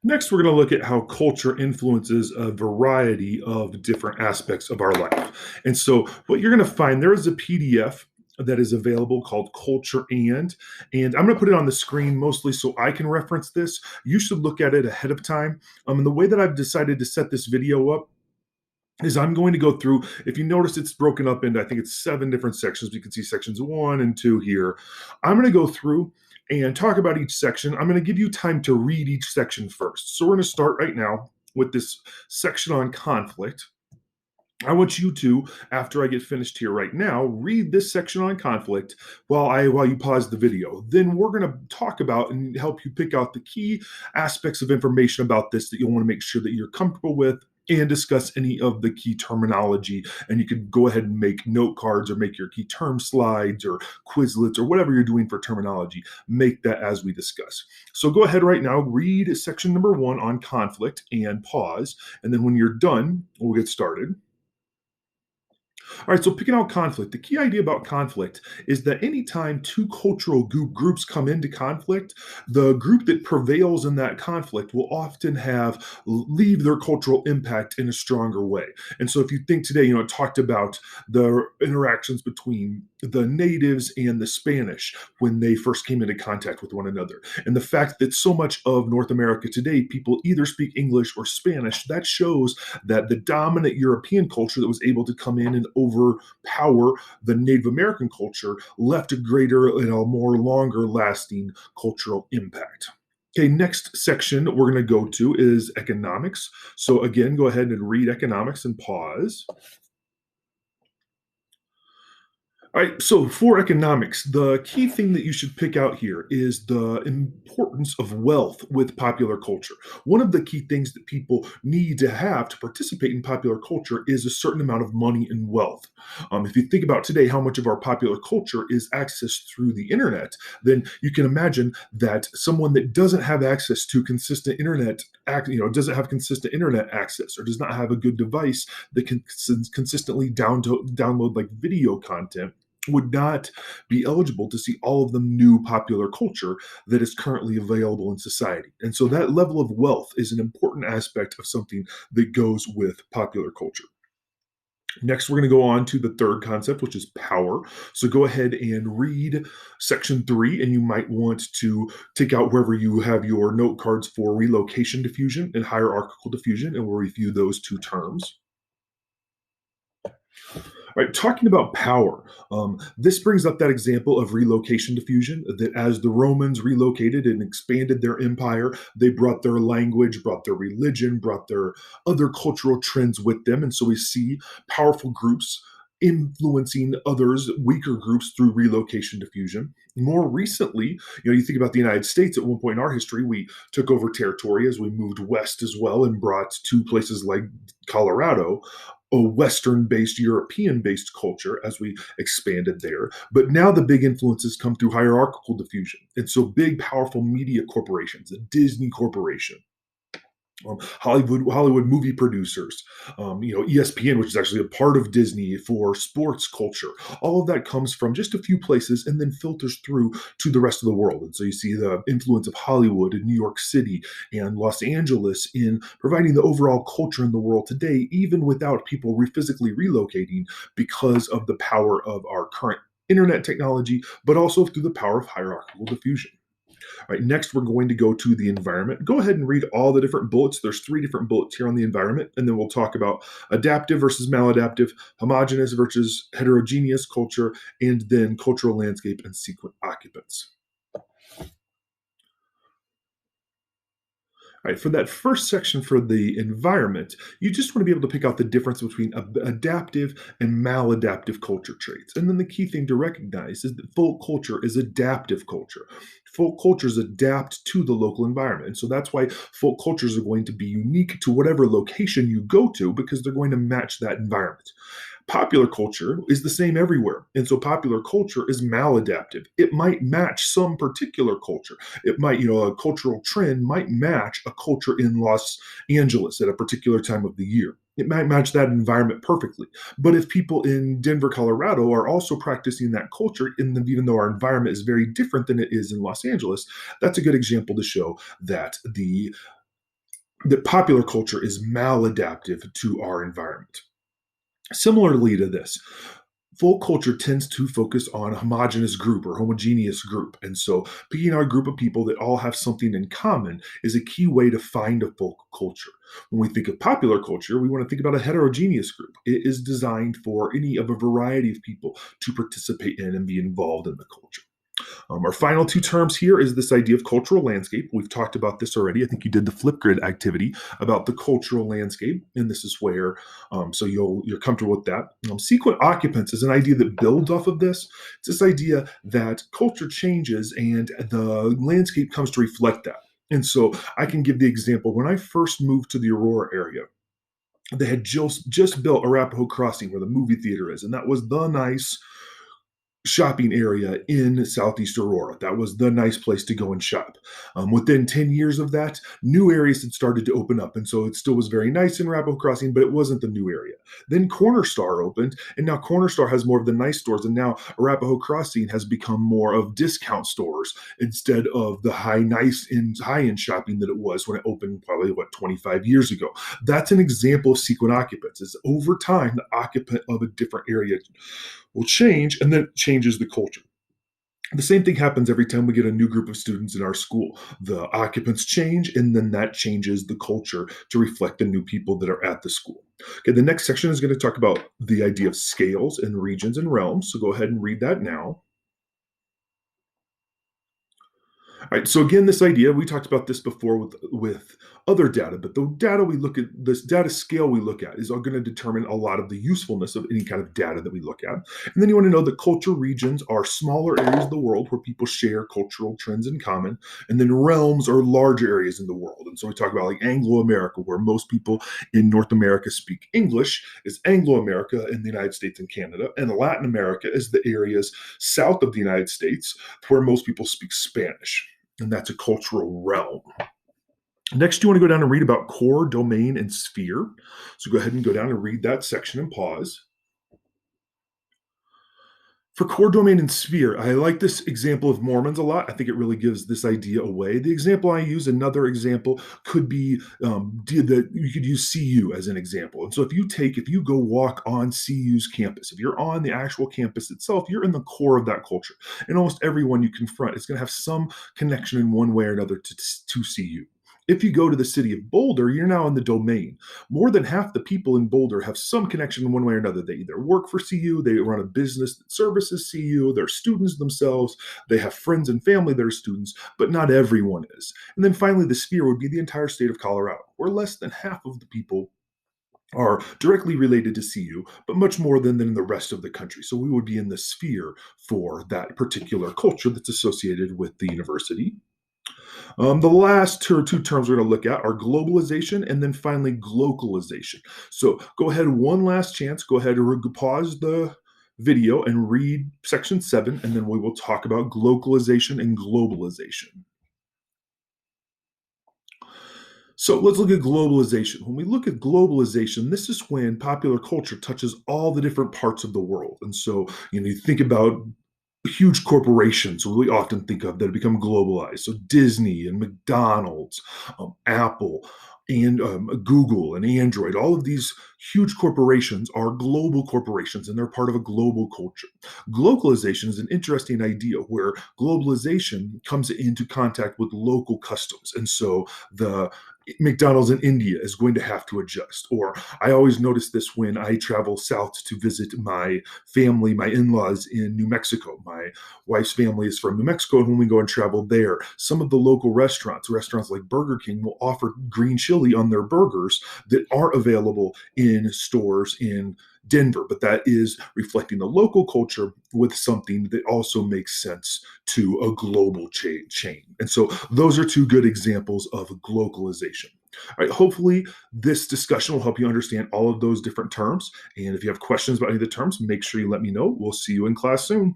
Next, we're going to look at how culture influences a variety of different aspects of our life. And so, what you're going to find there is a PDF that is available called Culture and I'm going to put it on the screen mostly so I can reference this. You should look at it ahead of time. And the way that I've decided to set this video up is I'm going to go through. If you notice, it's broken up into, I think it's 7 different sections. You can see sections 1 and 2 here. I'm going to go through and talk about each section. I'm going to give you time to read each section first. So we're going to start right now with this section on conflict. I want you to, after I get finished here right now, read this section on conflict while you pause the video. Then we're going to talk about and help you pick out the key aspects of information about this that you'll want to make sure that you're comfortable with and discuss any of the key terminology. And you can go ahead and make note cards or make your key term slides or Quizlets or whatever you're doing for terminology. Make that as we discuss. So go ahead right now, read section number 1 on conflict and pause. And then when you're done, we'll get started. All right, so picking out conflict. The key idea about conflict is that anytime two cultural groups come into conflict, the group that prevails in that conflict will often leave their cultural impact in a stronger way. And so if you think today, it talked about the interactions between the natives and the Spanish when they first came into contact with one another. And the fact that so much of North America today, people either speak English or Spanish, that shows that the dominant European culture that was able to come in and overpower the Native American culture left a greater and a more longer lasting cultural impact. Okay, next section we're going to go to is economics. So again, go ahead and read economics and pause. All right, so for economics, the key thing that you should pick out here is the importance of wealth with popular culture. One of the key things that people need to have to participate in popular culture is a certain amount of money and wealth. If you think about today how much of our popular culture is accessed through the internet, then you can imagine that someone that doesn't have access to consistent internet, doesn't have consistent internet access or does not have a good device that can consistently download like video content would not be eligible to see all of the new popular culture that is currently available in society. And so that level of wealth is an important aspect of something that goes with popular culture. Next, we're going to go on to the third concept, which is power. So go ahead and read section 3, and you might want to take out wherever you have your note cards for relocation diffusion and hierarchical diffusion, and we'll review those two terms. All right, talking about power, this brings up that example of relocation diffusion, that as the Romans relocated and expanded their empire, they brought their language, brought their religion, brought their other cultural trends with them. And so we see powerful groups influencing others, weaker groups through relocation diffusion. More recently, you think about the United States at one point in our history, we took over territory as we moved west as well and brought to places like Colorado a Western based, European based culture as we expanded there. But now the big influences come through hierarchical diffusion. And so big, powerful media corporations, a Disney Corporation, Hollywood movie producers, ESPN, which is actually a part of Disney for sports culture. All of that comes from just a few places and then filters through to the rest of the world. And so you see the influence of Hollywood and New York City and Los Angeles in providing the overall culture in the world today, even without people physically relocating because of the power of our current internet technology, but also through the power of hierarchical diffusion. All right, next we're going to go to the environment. Go ahead and read all the different bullets. There's 3 different bullets here on the environment, and then we'll talk about adaptive versus maladaptive, homogeneous versus heterogeneous culture, and then cultural landscape and sequent occupants. All right, for that first section for the environment, you just want to be able to pick out the difference between adaptive and maladaptive culture traits. And then the key thing to recognize is that folk culture is adaptive culture. Folk cultures adapt to the local environment. And so that's why folk cultures are going to be unique to whatever location you go to because they're going to match that environment. Popular culture is the same everywhere. And so popular culture is maladaptive. It might match some particular culture. It might, a cultural trend might match a culture in Los Angeles at a particular time of the year. It might match that environment perfectly. But if people in Denver, Colorado are also practicing that culture, even though our environment is very different than it is in Los Angeles, that's a good example to show that the that popular culture is maladaptive to our environment. Similarly to this, folk culture tends to focus on a homogenous group or homogeneous group. And so picking out a group of people that all have something in common is a key way to find a folk culture. When we think of popular culture, we want to think about a heterogeneous group. It is designed for any of a variety of people to participate in and be involved in the culture. Our final two terms here is this idea of cultural landscape. We've talked about this already. I think you did the Flipgrid activity about the cultural landscape, and this is where, so you're comfortable with that. Sequent occupants is an idea that builds off of this. It's this idea that culture changes and the landscape comes to reflect that. And so I can give the example when I first moved to the Aurora area. They had just built Arapahoe Crossing where the movie theater is, and that was the nice shopping area in Southeast Aurora. That was the nice place to go and shop. Within 10 years of that, new areas had started to open up. And so it still was very nice in Arapahoe Crossing, but it wasn't the new area. Then Corner Star opened, and now Corner Star has more of the nice stores. And now Arapahoe Crossing has become more of discount stores instead of the high-end shopping that it was when it opened probably, 25 years ago. That's an example of sequent occupants. Is over time, the occupant of a different area will change, and then it changes the culture. The same thing happens every time we get a new group of students in our school. The occupants change, and then that changes the culture to reflect the new people that are at the school. Okay, the next section is going to talk about the idea of scales and regions and realms. So go ahead and read that now. All right. So again, this idea we talked about this before with other data, but the data we look at, this data scale we look at, is going to determine a lot of the usefulness of any kind of data that we look at. And then you want to know that culture regions are smaller areas of the world where people share cultural trends in common, and then realms are larger areas in the world. And so we talk about like Anglo America, where most people in North America speak English, is Anglo America in the United States and Canada, and Latin America is the areas south of the United States where most people speak Spanish, and that's a cultural realm. Next, you want to go down and read about core, domain, and sphere. So go ahead and go down and read that section and pause. For core, domain, and sphere, I like this example of Mormons a lot. I think it really gives this idea away. The example I use, another example, could be that you could use CU as an example. And so if you go walk on CU's campus, if you're on the actual campus itself, you're in the core of that culture. And almost everyone you confront is going to have some connection in one way or another to CU. If you go to the city of Boulder, you're now in the domain. More than half the people in Boulder have some connection in one way or another. They either work for CU, they run a business that services CU, they're students themselves, they have friends and family that are students, but not everyone is. And then finally, the sphere would be the entire state of Colorado, where less than half of the people are directly related to CU, but much more than in the rest of the country. So we would be in the sphere for that particular culture that's associated with the university. The last two terms we're going to look at are globalization and then finally glocalization. So go ahead, one last chance. Go ahead and pause the video and read section 7, and then we will talk about glocalization and globalization. So let's look at globalization. When we look at globalization, this is when popular culture touches all the different parts of the world. And so, you think about huge corporations we often think of that have become globalized. So Disney and McDonald's, Apple, and Google and Android, all of these huge corporations are global corporations and they're part of a global culture. Globalization is an interesting idea where globalization comes into contact with local customs. And so the McDonald's in India is going to have to adjust. Or I always notice this when I travel south to visit my family, my in-laws in New Mexico. My wife's family is from New Mexico, and when we go and travel there, some of the local restaurants like Burger King, will offer green chili on their burgers that aren't available in stores in Denver, but that is reflecting the local culture with something that also makes sense to a global chain. And so those are two good examples of globalization. All right, hopefully this discussion will help you understand all of those different terms. And if you have questions about any of the terms, make sure you let me know. We'll see you in class soon.